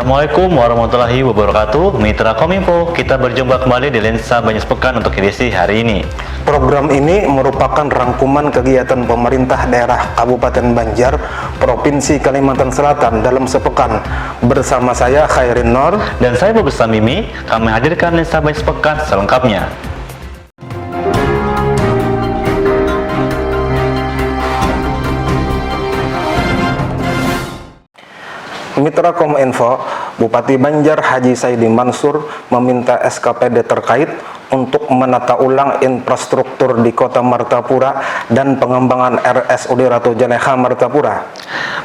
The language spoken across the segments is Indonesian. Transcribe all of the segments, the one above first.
Assalamualaikum warahmatullahi wabarakatuh. Mitra Kominfo, kita berjumpa kembali di Lensa Banyak Sepekan untuk edisi hari ini. Program ini merupakan rangkuman kegiatan pemerintah daerah Kabupaten Banjar, Provinsi Kalimantan Selatan dalam sepekan. Bersama saya Khairin Nur Dan saya Bebesa Mimi, kami hadirkan Lensa Banyak Sepekan selengkapnya. Mitra Kominfo, Bupati Banjar Haji Saidi Mansur meminta SKPD terkait untuk menata ulang infrastruktur di Kota Martapura dan pengembangan RSUD Ratu Janekha Martapura.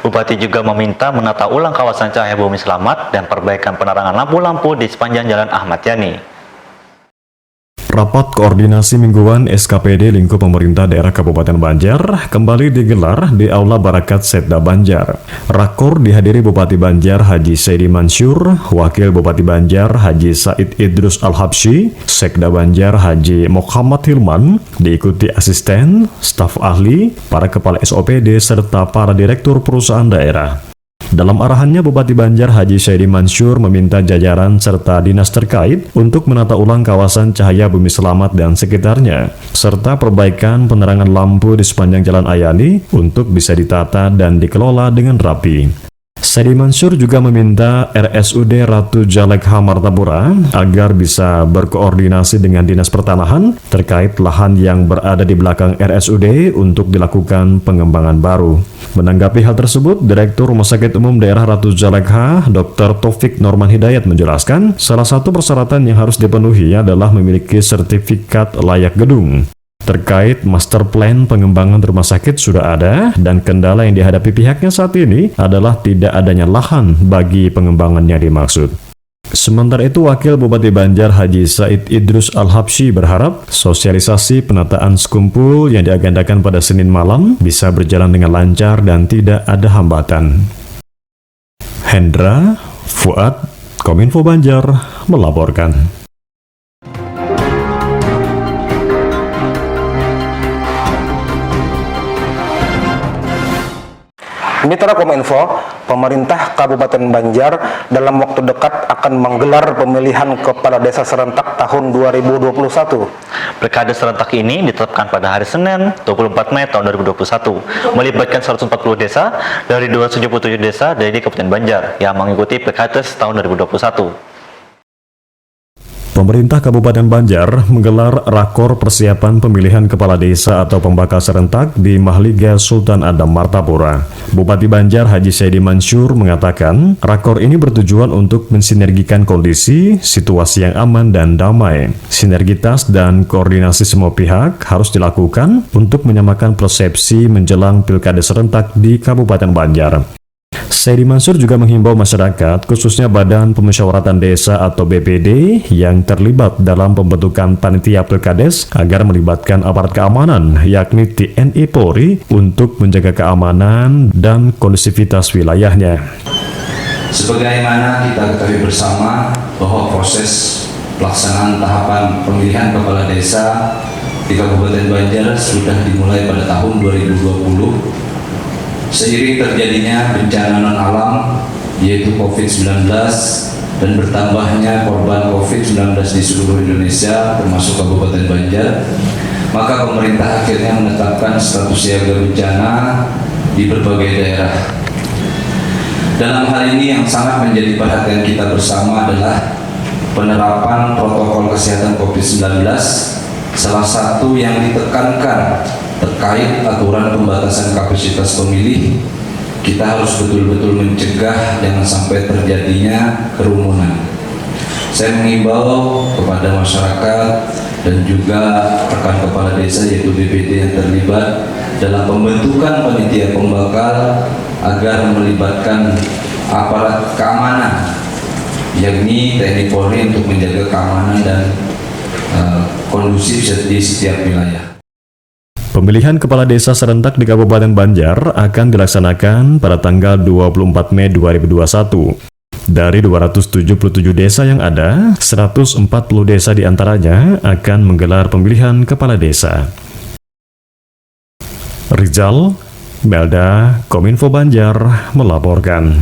Bupati juga meminta menata ulang kawasan Cahaya Bumi Selamat dan perbaikan penerangan lampu-lampu di sepanjang Jalan Ahmad Yani. Rapat koordinasi mingguan SKPD lingkup pemerintah daerah Kabupaten Banjar kembali digelar di Aula Barakat Setda Banjar. Rakor dihadiri Bupati Banjar Haji Saidi Mansur, Wakil Bupati Banjar Haji Said Idrus Al-Habsyi, Sekda Banjar Haji Muhammad Hilman, diikuti asisten, staf ahli, para kepala SOPD, serta para direktur perusahaan daerah. Dalam arahannya, Bupati Banjar Haji Saidi Mansur meminta jajaran serta dinas terkait untuk menata ulang kawasan Cahaya Bumi Selamat dan sekitarnya, serta perbaikan penerangan lampu di sepanjang Jalan Ayani untuk bisa ditata dan dikelola dengan rapi. Saidi Mansur juga meminta RSUD Ratu Janekha Martapura agar bisa berkoordinasi dengan Dinas Pertanahan terkait lahan yang berada di belakang RSUD untuk dilakukan pengembangan baru. Menanggapi hal tersebut, Direktur Rumah Sakit Umum Daerah Ratu Janekha, Dr. Taufik Norman Hidayat menjelaskan, salah satu persyaratan yang harus dipenuhi adalah memiliki sertifikat layak gedung. Terkait master plan pengembangan rumah sakit sudah ada, dan kendala yang dihadapi pihaknya saat ini adalah tidak adanya lahan bagi pengembangan yang dimaksud. Sementara itu, Wakil Bupati Banjar Haji Said Idrus Al-Habsyi berharap sosialisasi penataan sekumpul yang diagendakan pada Senin malam bisa berjalan dengan lancar dan tidak ada hambatan. Hendra Fuad, Kominfo Banjar, melaporkan. Mitra Kominfo, pemerintah Kabupaten Banjar dalam waktu dekat akan menggelar pemilihan kepala desa serentak tahun 2021. Pilkada serentak ini ditetapkan pada hari Senin 24 Mei tahun 2021, melibatkan 140 desa dari 277 desa dari Kabupaten Banjar yang mengikuti Pilkada tahun 2021. Pemerintah Kabupaten Banjar menggelar rakor persiapan pemilihan kepala desa atau pembakar serentak di Mahliga Sultan Adam Martapura. Bupati Banjar Haji Saidi Mansur mengatakan, rakor ini bertujuan untuk mensinergikan kondisi, situasi yang aman dan damai. Sinergitas dan koordinasi semua pihak harus dilakukan untuk menyamakan persepsi menjelang pilkada serentak di Kabupaten Banjar. Saidi Mansur juga menghimbau masyarakat, khususnya Badan Pemusyawaratan Desa atau BPD yang terlibat dalam pembentukan panitia pilkades agar melibatkan aparat keamanan, yakni TNI Polri, untuk menjaga keamanan dan kondusivitas wilayahnya. Sebagaimana kita ketahui bersama bahwa proses pelaksanaan tahapan pemilihan kepala desa di Kabupaten Banjar sudah dimulai pada tahun 2020. Seiring terjadinya bencana non-alam yaitu COVID-19 dan bertambahnya korban COVID-19 di seluruh Indonesia termasuk Kabupaten Banjar, maka pemerintah akhirnya menetapkan status siaga bencana di berbagai daerah. Dalam hal ini yang sangat menjadi perhatian kita bersama adalah penerapan protokol kesehatan COVID-19, salah satu yang ditekankan terkait aturan pembatasan kapasitas pemilih. Kita harus betul-betul mencegah jangan sampai terjadinya kerumunan. Saya mengimbau kepada masyarakat dan juga rekan kepala desa yaitu BPD yang terlibat dalam pembentukan panitia pembakar agar melibatkan aparat keamanan, yakni TNI Polri, untuk menjaga keamanan dan kondusif di setiap wilayah. Pemilihan kepala desa serentak di Kabupaten Banjar akan dilaksanakan pada tanggal 24 Mei 2021. Dari 277 desa yang ada, 140 desa diantaranya akan menggelar pemilihan kepala desa. Rizal, Melda, Kominfo Banjar melaporkan.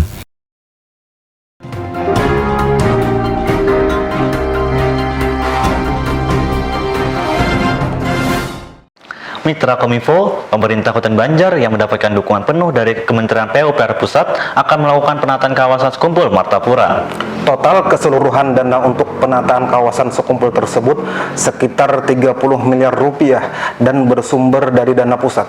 Mitra Kominfo, pemerintah Kabupaten Banjar yang mendapatkan dukungan penuh dari Kementerian PUPR Pusat akan melakukan penataan kawasan Sekumpul Martapura. Total keseluruhan dana untuk penataan kawasan Sekumpul tersebut sekitar 30 miliar rupiah dan bersumber dari dana pusat.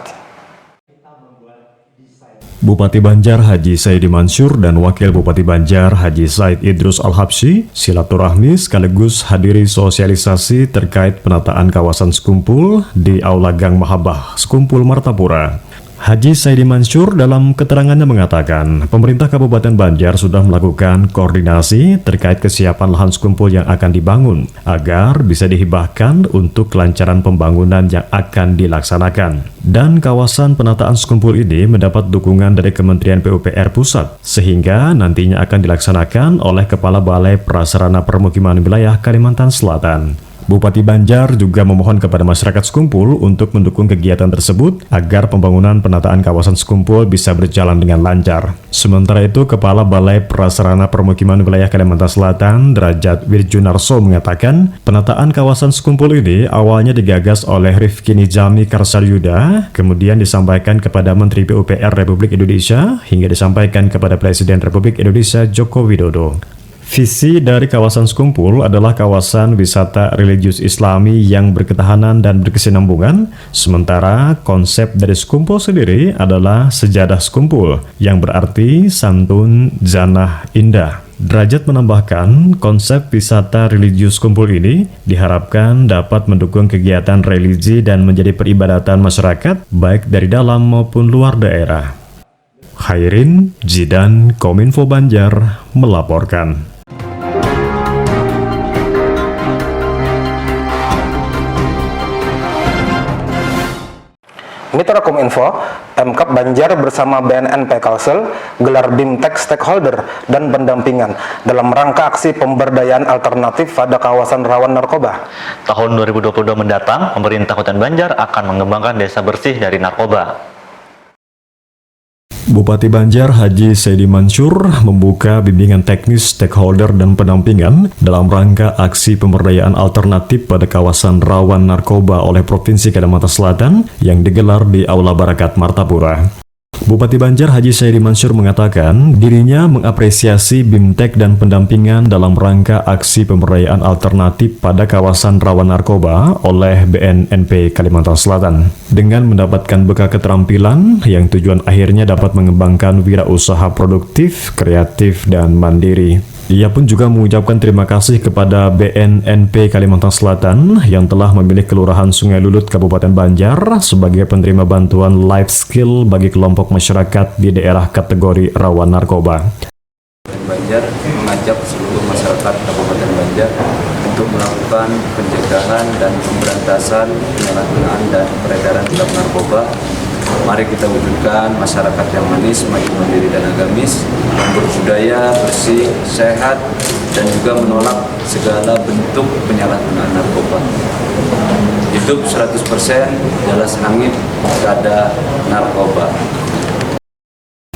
Bupati Banjar Haji Saidi Mansur dan Wakil Bupati Banjar Haji Said Idrus Al-Habsyi silaturahmi sekaligus hadiri sosialisasi terkait penataan kawasan Sekumpul di Aula Gang Mahabbah, Sekumpul Martapura. Haji Saidi Mansur dalam keterangannya mengatakan, pemerintah Kabupaten Banjar sudah melakukan koordinasi terkait kesiapan lahan Sekumpul yang akan dibangun agar bisa dihibahkan untuk kelancaran pembangunan yang akan dilaksanakan. Dan kawasan penataan Sekumpul ini mendapat dukungan dari Kementerian PUPR Pusat, sehingga nantinya akan dilaksanakan oleh Kepala Balai Prasarana Permukiman Wilayah Kalimantan Selatan. Bupati Banjar juga memohon kepada masyarakat Sekumpul untuk mendukung kegiatan tersebut agar pembangunan penataan kawasan Sekumpul bisa berjalan dengan lancar. Sementara itu, Kepala Balai Prasarana Permukiman Wilayah Kalimantan Selatan, Derajat Wirjunarso mengatakan, penataan kawasan Sekumpul ini awalnya digagas oleh Rifki Nizami Karsaryuda, kemudian disampaikan kepada Menteri PUPR Republik Indonesia, hingga disampaikan kepada Presiden Republik Indonesia Joko Widodo. Visi dari kawasan Sekumpul adalah kawasan wisata religius Islami yang berketahanan dan berkesinambungan, sementara konsep dari Sekumpul sendiri adalah sejadah Sekumpul, yang berarti santun, zanah, indah. Derajat menambahkan, konsep wisata religius Sekumpul ini diharapkan dapat mendukung kegiatan religi dan menjadi peribadatan masyarakat, baik dari dalam maupun luar daerah. Khairin Zidan, Kominfo Banjar, melaporkan. Mitra Kominfo, Pemkab Banjar bersama BNNP Kalsel gelar BIMTEK Stakeholder dan pendampingan dalam rangka aksi pemberdayaan alternatif pada kawasan rawan narkoba. Tahun 2022 mendatang, pemerintah Kabupaten Banjar akan mengembangkan desa bersih dari narkoba. Bupati Banjar Haji Saidi Mansur membuka bimbingan teknis stakeholder dan pendampingan dalam rangka aksi pemberdayaan alternatif pada kawasan rawan narkoba oleh Provinsi Kalimantan Selatan yang digelar di Aula Barakat Martapura. Bupati Banjar Haji Saidi Mansur mengatakan dirinya mengapresiasi BIMTEK dan pendampingan dalam rangka aksi pemberdayaan alternatif pada kawasan rawan narkoba oleh BNNP Kalimantan Selatan dengan mendapatkan bekal keterampilan yang tujuan akhirnya dapat mengembangkan wirausaha produktif, kreatif, dan mandiri. Ia pun juga mengucapkan terima kasih kepada BNNP Kalimantan Selatan yang telah memilih Kelurahan Sungai Lulut Kabupaten Banjar sebagai penerima bantuan life skill bagi kelompok masyarakat di daerah kategori rawan narkoba. Banjar mengajak seluruh masyarakat Kabupaten Banjar untuk melakukan pencegahan dan pemberantasan penyalahgunaan dan peredaran gelap narkoba. Mari kita wujudkan masyarakat yang manis, maju, mandiri, dan agamis, yang berbudaya, bersih, sehat, dan juga menolak segala bentuk penyalahgunaan narkoba. Hidup 100% jelas angin, gak ada narkoba.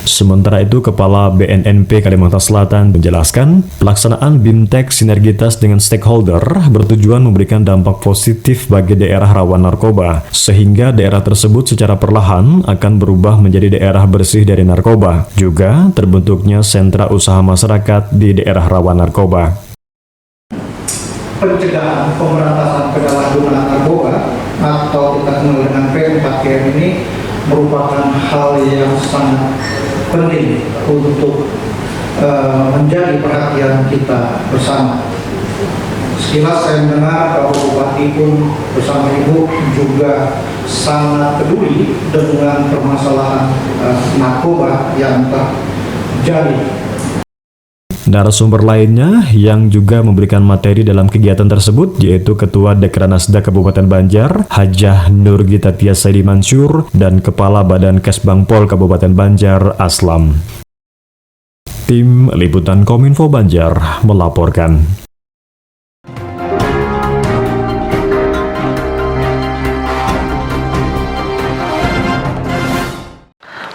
Sementara itu, Kepala BNNP Kalimantan Selatan menjelaskan, pelaksanaan BIMTEK sinergitas dengan stakeholder bertujuan memberikan dampak positif bagi daerah rawan narkoba, sehingga daerah tersebut secara perlahan akan berubah menjadi daerah bersih dari narkoba. Juga terbentuknya sentra usaha masyarakat di daerah rawan narkoba. Pencegahan pemberantasan penyalahgunaan narkoba atau kita kenal dengan P4KM ini merupakan hal yang sangat penting untuk menjadi perhatian kita bersama. Sekilas saya mendengar bahwa Bupati pun bersama Ibu juga sangat peduli dengan permasalahan narkoba yang terjadi. Narasumber lainnya yang juga memberikan materi dalam kegiatan tersebut yaitu Ketua Dekranasda Kabupaten Banjar, Hajah Nurgita Tia Saidi Mansur, dan Kepala Badan Kesbangpol Kabupaten Banjar, Aslam. Tim Liputan Kominfo Banjar melaporkan.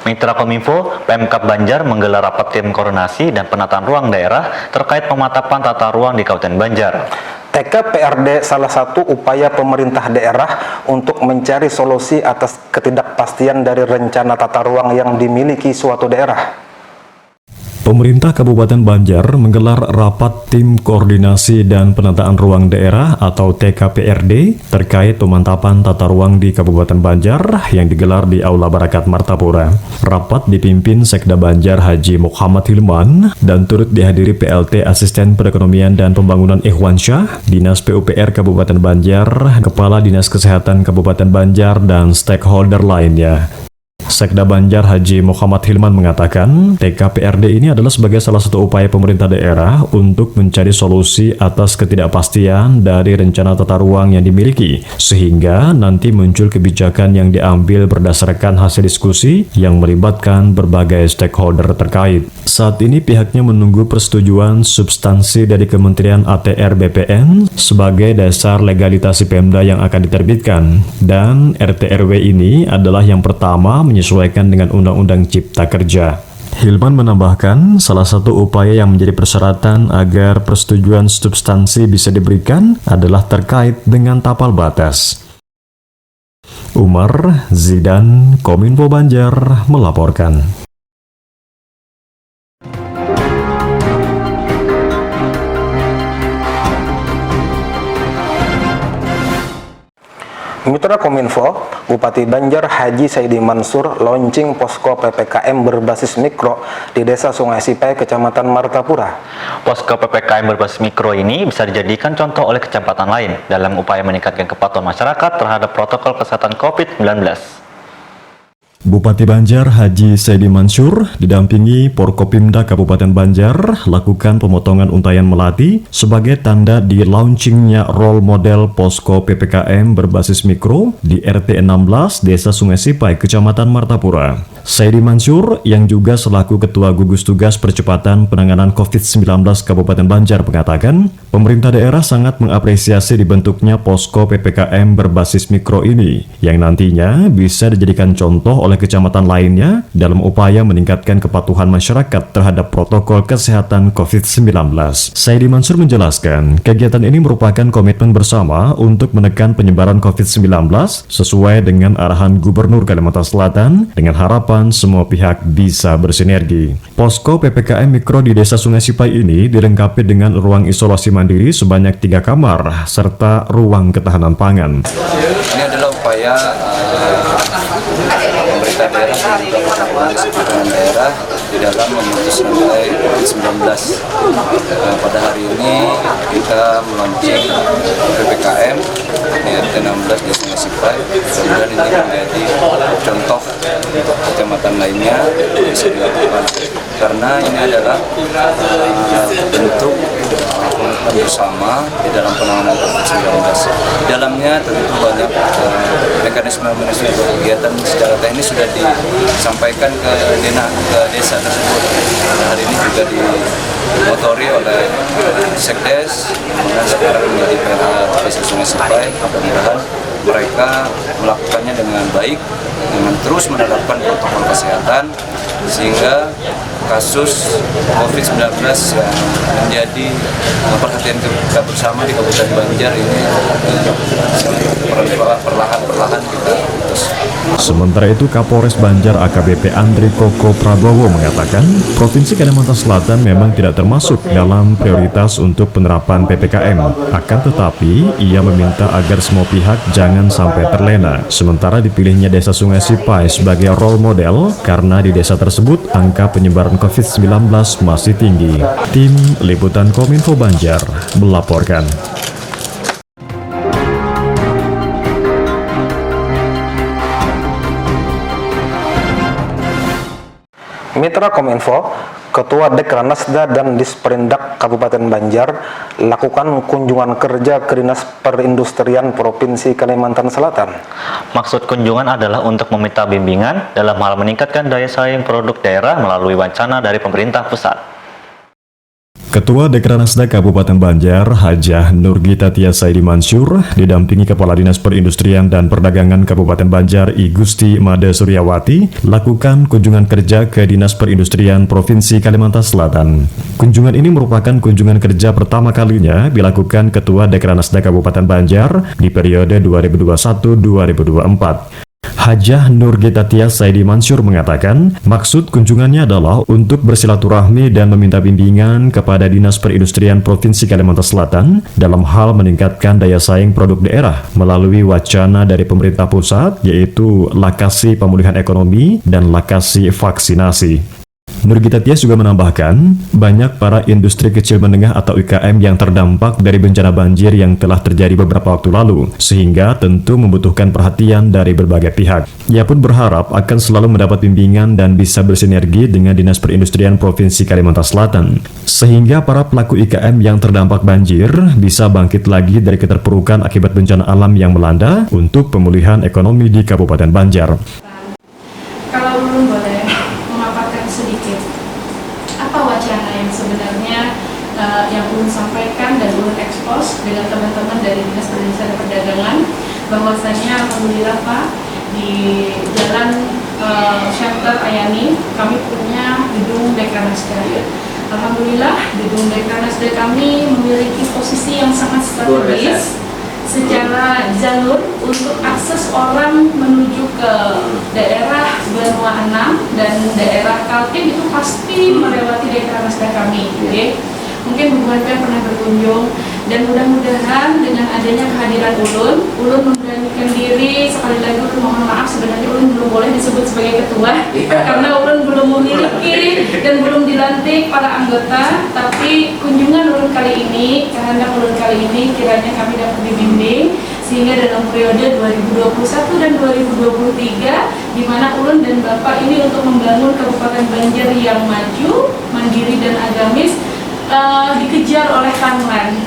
Mitra Kominfo, Pemkab Banjar menggelar rapat tim koordinasi dan penataan ruang daerah terkait pemantapan tata ruang di Kabupaten Banjar. TKPRD salah satu upaya pemerintah daerah untuk mencari solusi atas ketidakpastian dari rencana tata ruang yang dimiliki suatu daerah. Pemerintah Kabupaten Banjar menggelar rapat Tim Koordinasi dan Penataan Ruang Daerah atau TKPRD terkait pemantapan tata ruang di Kabupaten Banjar yang digelar di Aula Barakat Martapura. Rapat dipimpin Sekda Banjar Haji Muhammad Hilman dan turut dihadiri PLT Asisten Perekonomian dan Pembangunan Ikhwansyah, Dinas PUPR Kabupaten Banjar, Kepala Dinas Kesehatan Kabupaten Banjar, dan stakeholder lainnya. Sekda Banjar Haji Muhammad Hilman mengatakan, TKPRD ini adalah sebagai salah satu upaya pemerintah daerah untuk mencari solusi atas ketidakpastian dari rencana tata ruang yang dimiliki, sehingga nanti muncul kebijakan yang diambil berdasarkan hasil diskusi yang melibatkan berbagai stakeholder terkait. Saat ini pihaknya menunggu persetujuan substansi dari Kementerian ATR BPN sebagai dasar legalisasi Pemda yang akan diterbitkan, dan RT/RW ini adalah yang pertama menyesuaikan dengan Undang-Undang Cipta Kerja. Hilman menambahkan, salah satu upaya yang menjadi persyaratan agar persetujuan substansi bisa diberikan adalah terkait dengan tapal batas. Umar Zidan, Kominfo Banjar, melaporkan. Mitra Kominfo, Bupati Banjar Haji Saidi Mansur launching posko PPKM berbasis mikro di Desa Sungai Sipai, Kecamatan Martapura. Posko PPKM berbasis mikro ini bisa dijadikan contoh oleh kecamatan lain dalam upaya meningkatkan kepatuhan masyarakat terhadap protokol kesehatan COVID-19. Bupati Banjar Haji Saidi Mansur didampingi Porkopimda Kabupaten Banjar lakukan pemotongan untayan melati sebagai tanda di launchingnya role model posko PPKM berbasis mikro di RT 16 Desa Sungai Sipai, Kecamatan Martapura. Saidi Mansur yang juga selaku Ketua Gugus Tugas Percepatan Penanganan COVID-19 Kabupaten Banjar mengatakan, pemerintah daerah sangat mengapresiasi dibentuknya posko PPKM berbasis mikro ini yang nantinya bisa dijadikan contoh oleh kecamatan lainnya dalam upaya meningkatkan kepatuhan masyarakat terhadap protokol kesehatan COVID-19. Saidi Mansur menjelaskan, kegiatan ini merupakan komitmen bersama untuk menekan penyebaran COVID-19 sesuai dengan arahan Gubernur Kalimantan Selatan dengan harapan semua pihak bisa bersinergi. Posko PPKM Mikro di Desa Sungai Sipai ini dilengkapi dengan ruang isolasi mandiri sebanyak 3 kamar serta ruang ketahanan pangan. Ini adalah upaya pemerintah daerah dan juga Koordinasi Pembangunan Daerah di dalam memutus rantai COVID-19. Pada hari ini kita melaunching PPKM di RT 16 di Sungai Sipai, dan ini menjadi contoh untuk kecamatan lainnya bisa dilakukan, karena ini adalah bentuk komitmen bersama di dalam penanganan COVID-19. Di dalamnya tentu banyak mekanisme kegiatan secara teknis sudah disampaikan ke desa tersebut. Hari ini juga dimotori oleh Sekdes, kemudian sekarang menjadi PLH Desa Sungai Sipai. Mudah-mudahan mereka melakukannya dengan baik, dengan terus menerapkan protokol kesehatan, sehingga kasus COVID-19 yang menjadi perhatian kita bersama di Kabupaten Banjar ini perlahan-perlahan kita putus. Sementara itu, Kapolres Banjar AKBP Andri Koko Prabowo mengatakan, Provinsi Kalimantan Selatan memang tidak termasuk dalam prioritas untuk penerapan PPKM. Akan tetapi, ia meminta agar semua pihak jangan sampai terlena. Sementara dipilihnya Desa Sungai Sipai sebagai role model karena di desa tersebut angka penyebaran COVID-19 masih tinggi. Tim Liputan Kominfo Banjar melaporkan. Mitra Kominfo, Ketua Dekranasda dan Disperindak Kabupaten Banjar lakukan kunjungan kerja ke Dinas Perindustrian Provinsi Kalimantan Selatan. Maksud kunjungan adalah untuk meminta bimbingan dalam hal meningkatkan daya saing produk daerah melalui wacana dari pemerintah pusat. Ketua Dekranasda Kabupaten Banjar, Hajah Nurgita Tia Saidi Mansur, didampingi Kepala Dinas Perindustrian dan Perdagangan Kabupaten Banjar, I Gusti Made Suryawati, lakukan kunjungan kerja ke Dinas Perindustrian Provinsi Kalimantan Selatan. Kunjungan ini merupakan kunjungan kerja pertama kalinya dilakukan Ketua Dekranasda Kabupaten Banjar di periode 2021-2024. Hajah Nurgita Tia Saidi Mansur mengatakan, maksud kunjungannya adalah untuk bersilaturahmi dan meminta bimbingan kepada Dinas Perindustrian Provinsi Kalimantan Selatan dalam hal meningkatkan daya saing produk daerah melalui wacana dari pemerintah pusat, yaitu Lakasi Pemulihan Ekonomi dan Lakasi Vaksinasi. Nurgita Tia juga menambahkan, banyak para industri kecil menengah atau UKM yang terdampak dari bencana banjir yang telah terjadi beberapa waktu lalu, sehingga tentu membutuhkan perhatian dari berbagai pihak. Ia pun berharap akan selalu mendapat bimbingan dan bisa bersinergi dengan Dinas Perindustrian Provinsi Kalimantan Selatan, sehingga para pelaku IKM yang terdampak banjir bisa bangkit lagi dari keterpurukan akibat bencana alam yang melanda untuk pemulihan ekonomi di Kabupaten Banjar. Kalau belum boleh memaparkan sedikit apa wacana yang sebenarnya yang ulun sampaikan dan ulun ekspos dengan teman-teman dari Dinas Perindustrian dan Perdagangan, bahwasanya alhamdulillah Pak, di Jalan Shelter Ayani kami punya gedung Dekranasda. Alhamdulillah gedung Dekranasda kami memiliki posisi yang sangat strategis secara jalur untuk akses orang menuju ke daerah Benua 6 dan daerah Kaltim itu pasti melewati Dekranasda kami. Okay? Mungkin hubungan pernah berkunjung, dan mudah-mudahan dengan adanya kehadiran ulun memberanikan diri. Sekali lagi ulun mohon maaf, sebenarnya ulun belum boleh disebut sebagai ketua karena ulun belum memiliki dan belum dilantik para anggota. Tapi kunjungan ulun kali ini, kehendak ulun kali ini kiranya kami dapat dibimbing sehingga dalam periode 2021 dan 2023 di mana ulun dan Bapak ini untuk membangun Kabupaten Banjar yang maju, mandiri dan agamis dikejar oleh timeline.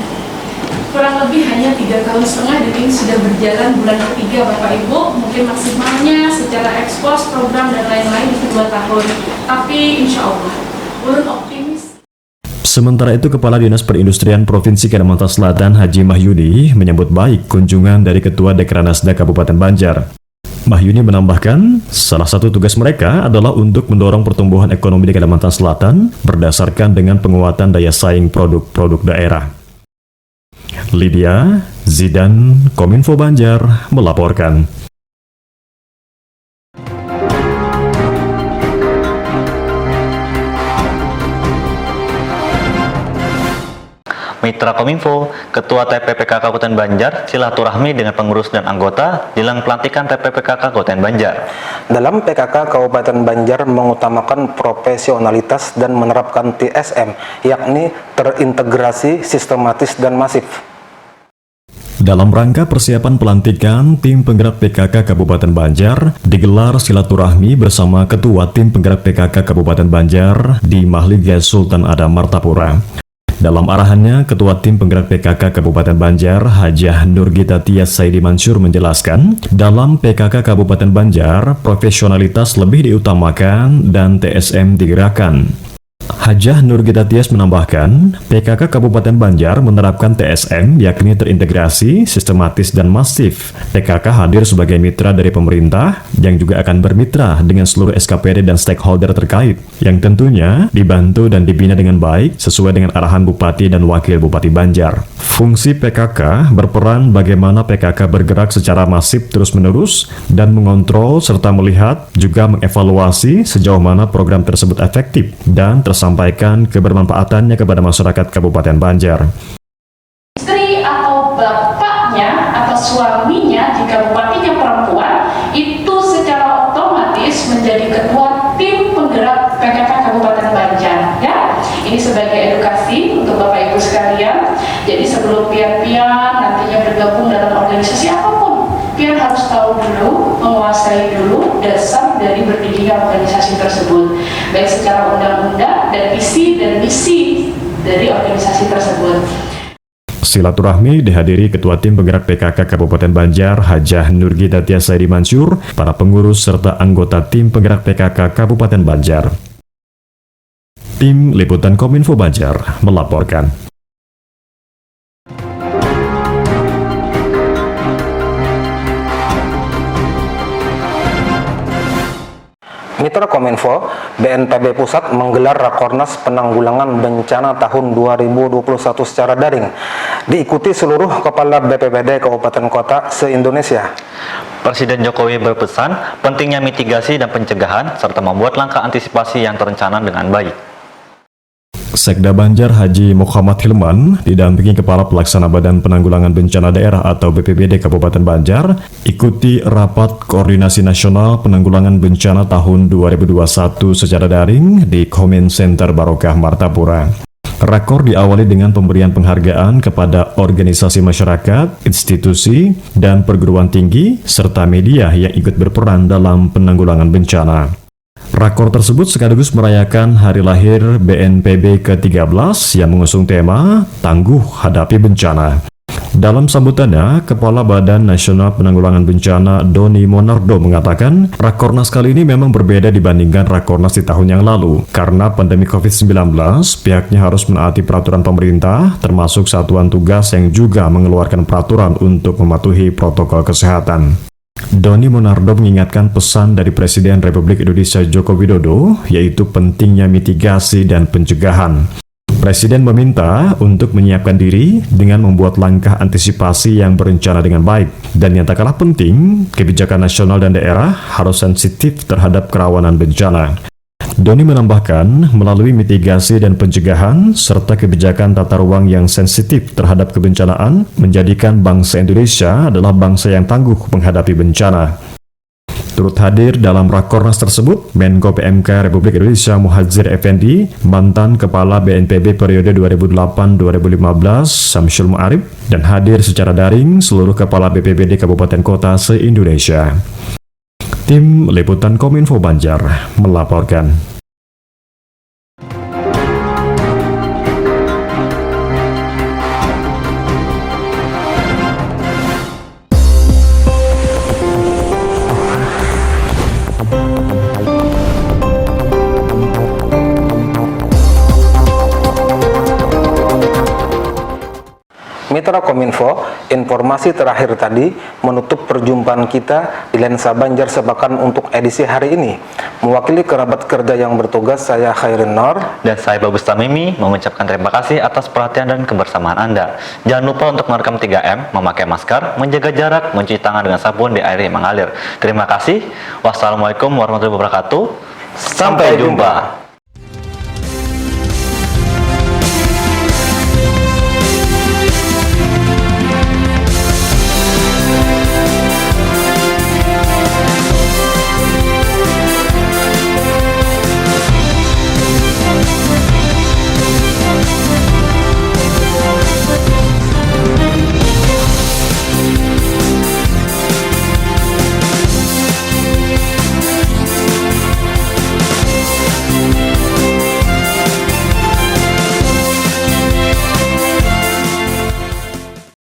Kurang lebih hanya 3,5 tahun dan ini sudah berjalan bulan ketiga Bapak Ibu. Mungkin maksimalnya secara ekspos program dan lain-lain itu 2 tahun. Tapi insya Allah ulun optimis. Sementara itu, Kepala Dinas Perindustrian Provinsi Kalimantan Selatan Haji Mahyuni menyambut baik kunjungan dari Ketua Dekranasda Kabupaten Banjar. Mahyuni menambahkan, salah satu tugas mereka adalah untuk mendorong pertumbuhan ekonomi di Kalimantan Selatan berdasarkan dengan penguatan daya saing produk-produk daerah. Lydia Zidan, Kominfo Banjar, melaporkan. Mitra Kominfo, Ketua TPPK Kabupaten Banjar silaturahmi dengan pengurus dan anggota jelang pelantikan TPPK Kabupaten Banjar. Dalam PKK Kabupaten Banjar mengutamakan profesionalitas dan menerapkan TSM, yakni terintegrasi, sistematis, dan masif. Dalam rangka persiapan pelantikan tim penggerak PKK Kabupaten Banjar, digelar silaturahmi bersama Ketua Tim Penggerak PKK Kabupaten Banjar di Mahligai Sultan Adam Martapura. Dalam arahannya, Ketua Tim Penggerak PKK Kabupaten Banjar, Hajah Nurgita Tia Saidi Mansur menjelaskan, dalam PKK Kabupaten Banjar, profesionalitas lebih diutamakan dan TSM digerakkan. Hajah Nurgita Tias menambahkan, PKK Kabupaten Banjar menerapkan TSM yakni terintegrasi, sistematis, dan masif. PKK hadir sebagai mitra dari pemerintah yang juga akan bermitra dengan seluruh SKPD dan stakeholder terkait, yang tentunya dibantu dan dibina dengan baik sesuai dengan arahan Bupati dan Wakil Bupati Banjar. Fungsi PKK berperan bagaimana PKK bergerak secara masif terus-menerus dan mengontrol serta melihat juga mengevaluasi sejauh mana program tersebut efektif dan tersampaikan kebermanfaatannya kepada masyarakat Kabupaten Banjar. Istri atau bapaknya atau suaminya jika bupatinya perempuan itu secara otomatis menjadi ketua tim penggerak PKK Kabupaten Banjar, ya. Ini sebagai edukasi untuk Bapak Ibu sekalian. Jadi sebelum pian-pian nantinya bergabung dalam organisasi apapun, pian harus tahu dulu, menguasai dulu dasar dari berdirinya organisasi tersebut, baik secara undang-undang dan visi dan misi dari organisasi tersebut. Silaturahmi dihadiri Ketua Tim Penggerak PKK Kabupaten Banjar, Hajah Nurgita Tia Saidi Mansur, para pengurus serta anggota Tim Penggerak PKK Kabupaten Banjar. Tim Liputan Kominfo Banjar melaporkan. Mitra Kominfo, BNPB Pusat menggelar Rakornas Penanggulangan Bencana tahun 2021 secara daring, diikuti seluruh kepala BPBD Kabupaten Kota se-Indonesia. Presiden Jokowi berpesan pentingnya mitigasi dan pencegahan serta membuat langkah antisipasi yang terencana dengan baik. Sekda Banjar Haji Muhammad Hilman didampingi Kepala Pelaksana Badan Penanggulangan Bencana Daerah atau BPBD Kabupaten Banjar ikuti Rapat Koordinasi Nasional Penanggulangan Bencana tahun 2021 secara daring di Comment Center Barokah Martapura. Rakor diawali dengan pemberian penghargaan kepada organisasi masyarakat, institusi, dan perguruan tinggi, serta media yang ikut berperan dalam penanggulangan bencana. Rakor tersebut sekaligus merayakan hari lahir BNPB ke-13 yang mengusung tema Tangguh Hadapi Bencana. Dalam sambutannya, Kepala Badan Nasional Penanggulangan Bencana Doni Monardo mengatakan, Rakornas kali ini memang berbeda dibandingkan Rakornas di tahun yang lalu. Karena pandemi COVID-19, pihaknya harus menaati peraturan pemerintah, termasuk satuan tugas yang juga mengeluarkan peraturan untuk mematuhi protokol kesehatan. Doni Monardo mengingatkan pesan dari Presiden Republik Indonesia Joko Widodo, yaitu pentingnya mitigasi dan pencegahan. Presiden meminta untuk menyiapkan diri dengan membuat langkah antisipasi yang berencana dengan baik. Dan yang tak kalah penting, kebijakan nasional dan daerah harus sensitif terhadap kerawanan bencana. Doni menambahkan, melalui mitigasi dan pencegahan, serta kebijakan tata ruang yang sensitif terhadap kebencanaan, menjadikan bangsa Indonesia adalah bangsa yang tangguh menghadapi bencana. Turut hadir dalam Rakornas tersebut, Menko PMK Republik Indonesia Muhadjir Effendi, mantan Kepala BNPB periode 2008-2015 Samsul Ma'arif, dan hadir secara daring seluruh Kepala BPBD Kabupaten Kota se-Indonesia. Tim Liputan Kominfo Banjar melaporkan. Mitra Kominfo, informasi terakhir tadi menutup perjumpaan kita di Lensa Banjar Sepakan untuk edisi hari ini. Mewakili kerabat kerja yang bertugas, saya Khairin Nor Dan saya Babus Tamimi mengucapkan terima kasih atas perhatian dan kebersamaan Anda. Jangan lupa untuk merekam 3M, memakai masker, menjaga jarak, mencuci tangan dengan sabun di air yang mengalir. Terima kasih. Wassalamualaikum warahmatullahi wabarakatuh. Sampai jumpa.